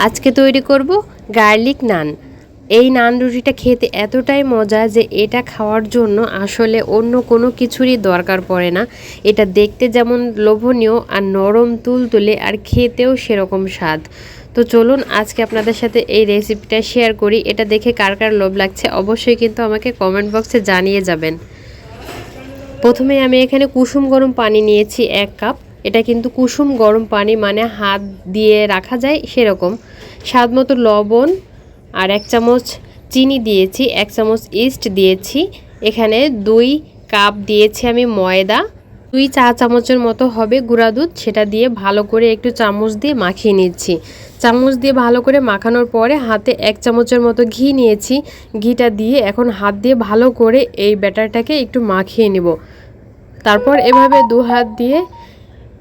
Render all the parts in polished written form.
আজকে তৈরি করব গার্লিক নান। এই নান রুটিটা খেতে এতটাই মজা যে এটা খাওয়ার জন্য আসলে অন্য কোনো কিছুরই দরকার পড়ে না। এটা দেখতে যেমন লোভনীয় আর নরম তুলতুলে, আর খেতেও সেরকম স্বাদ। তো চলুন আজকে আপনাদের সাথে এই রেসিপিটা শেয়ার করি। এটা দেখে কার কার লোভ লাগছে অবশ্যই কিন্তু আমাকে কমেন্ট বক্সে জানিয়ে যাবেন। প্রথমে আমি এখানে কুসুম গরম পানি নিয়েছি 1 কাপ। এটা কিন্তু কুসুম গরম পানি, মানে হাত দিয়ে রাখা যায় সেরকম। স্বাদ মতো লবণ আর 1 চামচ চিনি দিয়েছি, 1 চামচ ইস্ট দিয়েছি। এখানে 2 কাপ দিয়েছি আমি ময়দা, 2 চা চামচের মতো হবে গুঁড়া দুধ। সেটা দিয়ে ভালো করে একটু চামচ দিয়ে মাখিয়ে নিচ্ছি। চামচ দিয়ে ভালো করে মাখানোর পরে হাতে 1 চামচের মতো ঘি নিয়েছি। ঘিটা দিয়ে এখন হাত দিয়ে ভালো করে এই ব্যাটারটাকে একটু মাখিয়ে নেব। তারপর এভাবে 2 হাত দিয়ে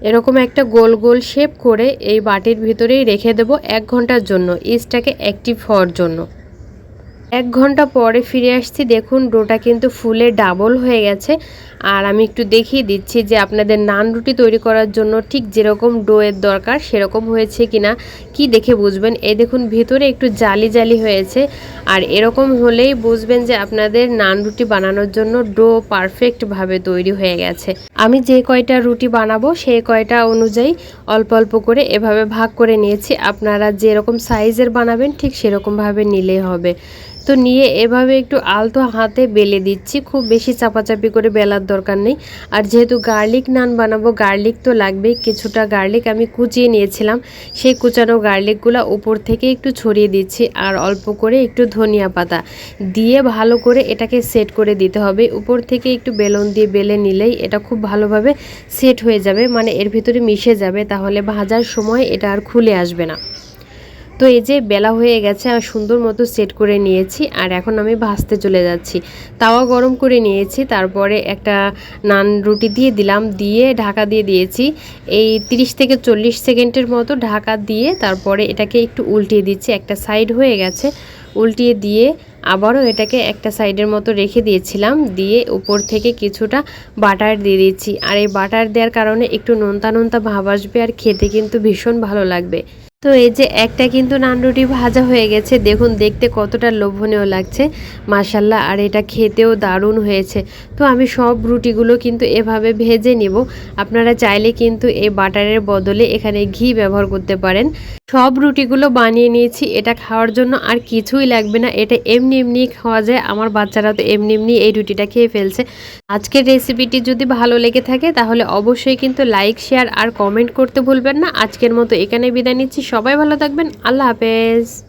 এরকম একটা গোল গোল শেপ করে এই বাটির ভিতরেই রেখে দেব 1 ঘন্টার জন্য, ইস্টটাকে অ্যাক্টিভ হওয়ার জন্য। 1 ঘন্টা পরে ফিরে আসছি। দেখুন ডোটা কিন্তু ফুলে ডাবল হয়ে গেছে। আর আমি একটু দেখিয়ে দিচ্ছি যে আপনাদের নান রুটি তৈরি করার জন্য ঠিক যেরকম ডোয়ের দরকার সেরকম হয়েছে কিনা কি দেখে বুঝবেন। এই দেখুন ভিতরে একটু জালি জালি হয়েছে, আর এরকম হলেই বুঝবেন যে আপনাদের নান রুটি বানানোর জন্য ডো পারফেক্টভাবে তৈরি হয়ে গেছে। আমি যে কয়টা রুটি বানাবো সেই কয়টা অনুযায়ী অল্প অল্প করে এভাবে ভাগ করে নিয়েছি। আপনারা যেরকম সাইজের বানাবেন ঠিক সেরকমভাবে নিলেই হবে। তো নিয়ে এভাবে একটু আলতো হাতে বেলে দিচ্ছি, খুব বেশি চাপাচাপি করে বেলার দরকার নেই। আর যেহেতু গার্লিক নান বানাবো, গার্লিক তো লাগবেই। কিছুটা গার্লিক আমি কুচিয়ে নিয়েছিলাম, সেই কুচানো গার্লিকগুলো উপর থেকে একটু ছড়িয়ে দিচ্ছি, আর অল্প করে একটু ধনিয়া পাতা দিয়ে ভালো করে এটাকে সেট করে দিতে হবে। উপর থেকে একটু বেলুন দিয়ে বেলে নিলেই এটা খুব ভালোভাবে সেট হয়ে যাবে, মানে এর ভিতরে মিশে যাবে, তাহলে ভাজার সময় এটা আর খুলে আসবে না। তো এই যে বেলা হয়ে গেছে আর সুন্দর মতো সেট করে নিয়েছি। আর এখন আমি ভাজতে চলে যাচ্ছি। তাওয়া গরম করে নিয়েছি, তারপরে একটা নান রুটি দিয়ে দিলাম, দিয়ে ঢাকা দিয়ে দিয়েছি। এই 30 থেকে 40 সেকেন্ডের মতো ঢাকা দিয়ে তারপরে এটাকে একটু উল্টিয়ে দিচ্ছি। একটা সাইড হয়ে গেছে, উল্টিয়ে দিয়ে আবারও এটাকে একটা সাইডের মতো রেখে দিয়েছিলাম। দিয়ে উপর থেকে কিছুটা বাটার দিয়ে দিচ্ছি। আর এই বাটার দেওয়ার কারণে একটু নোনতা নোনতা ভাব আসবে, আর খেতে কিন্তু ভীষণ ভালো লাগবে। তো এই যে একটা কিন্তু নান রুটি ভাজা হয়ে গেছে, দেখুন দেখতে কতটা লোভনীয় লাগছে মাশাল্লাহ, আর এটা খেতেও দারুণ হয়েছে। তো আমি সব রুটিগুলো কিন্তু এভাবে ভেজে নিব। আপনারা চাইলে কিন্তু এই বাটারের বদলে এখানে ঘি ব্যবহার করতে পারেন। সব রুটিগুলো বানিয়ে নিয়েছি, এটা খাওয়ার জন্য আর কিছুই লাগবে না। এটা এমনি এমনি খাওয়া যায়। আমার বাচ্চারা তো এমনি এমনি এই রুটিটা খেয়ে ফেলছে। আজকের রেসিপিটি যদি ভালো লেগে থাকে তাহলে অবশ্যই কিন্তু লাইক, শেয়ার আর কমেন্ট করতে ভুলবেন না। আজকের মতো এখানে বিদায় নিচ্ছি। সবাই ভালো থাকবেন। আল্লাহ হাফেজ।